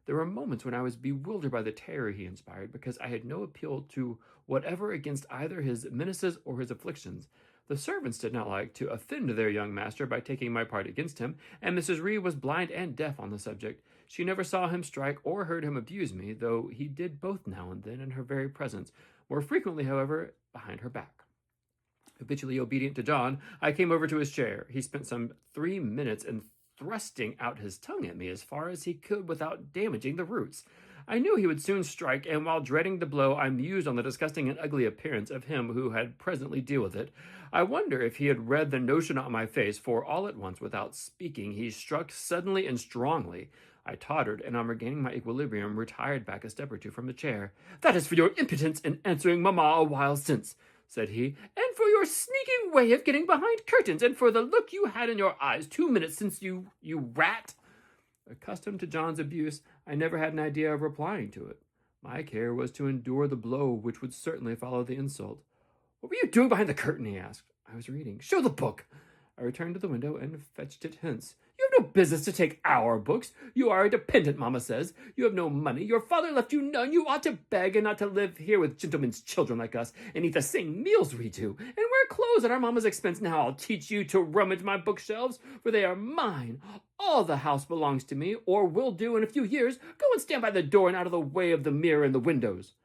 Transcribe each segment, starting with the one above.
There were moments when I was bewildered by the terror he inspired, because I had no appeal to whatever against either his menaces or his afflictions. The servants did not like to offend their young master by taking my part against him, and Mrs. Reed was blind and deaf on the subject. She never saw him strike or heard him abuse me, though he did both now and then in her very presence, more frequently, however, behind her back. Habitually obedient to John, I came over to his chair. He spent some 3 minutes in thrusting out his tongue at me as far as he could without damaging the roots. I knew he would soon strike, and while dreading the blow, I mused on the disgusting and ugly appearance of him who had presently deal with it. I wonder if he had read the notion on my face, for all at once, without speaking, he struck suddenly and strongly. I tottered, and on regaining my equilibrium, retired back a step or two from the chair. "That is for your impudence in answering mamma a while since," said he, "and for your sneaking way of getting behind curtains, and for the look you had in your eyes 2 minutes since, you rat." Accustomed to John's abuse, I never had an idea of replying to it. My care was to endure the blow which would certainly follow the insult. "What were you doing behind the curtain?" he asked. "I was reading." "Show the book." I returned to the window and fetched it hence. "You have no business to take our books. You are a dependent, mamma says. You have no money. Your father left you none. You ought to beg, and not to live here with gentlemen's children like us, and eat the same meals we do, and wear clothes at our mamma's expense. Now I'll teach you to rummage my bookshelves, for they are mine. All the house belongs to me, or will do in a few years. Go and stand by the door and out of the way of the mirror and the windows."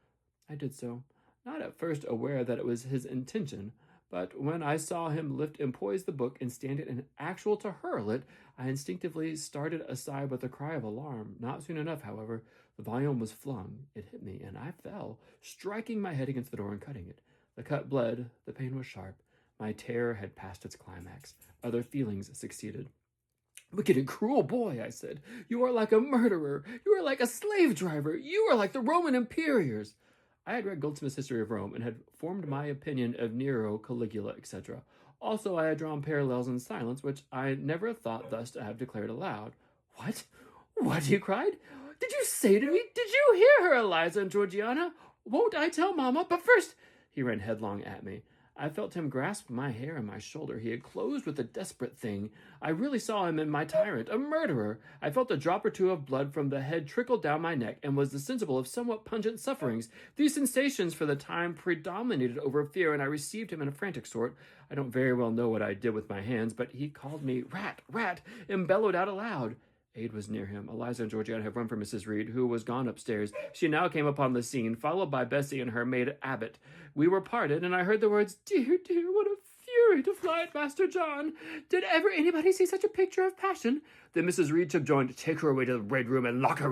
I did so, not at first aware that it was his intention, but when I saw him lift and poise the book and stand it in actual to hurl it, I instinctively started aside with a cry of alarm. Not soon enough, however, the volume was flung. It hit me, and I fell, striking my head against the door and cutting it. The cut bled. The pain was sharp. My terror had passed its climax. Other feelings succeeded. "Wicked and cruel boy," I said. "You are like a murderer. You are like a slave driver. You are like the Roman imperiors." I had read Goldsmith's History of Rome, and had formed my opinion of Nero, Caligula, etc. Also, I had drawn parallels in silence, which I never thought thus to have declared aloud. "What? What?" he cried. "Did you say to me? Did you hear her, Eliza and Georgiana? Won't I tell mamma? But first—" He ran headlong at me. I felt him grasp my hair and my shoulder. He had closed with a desperate thing. I really saw him in my tyrant, a murderer. I felt a drop or two of blood from the head trickle down my neck, and was sensible of somewhat pungent sufferings. These sensations for the time predominated over fear, and I received him in a frantic sort. I don't very well know what I did with my hands, but he called me rat, rat, and bellowed out aloud. Aid was near him. Eliza and Georgiana had run for Mrs. Reed, who was gone upstairs. She now came upon the scene, followed by Bessie and her maid Abbott. We were parted, and I heard the words, "Dear, dear, what a fury to fly at Master John! Did ever anybody see such a picture of passion?" Then Mrs. Reed subjoined, "Take her away to the Red Room and lock her in."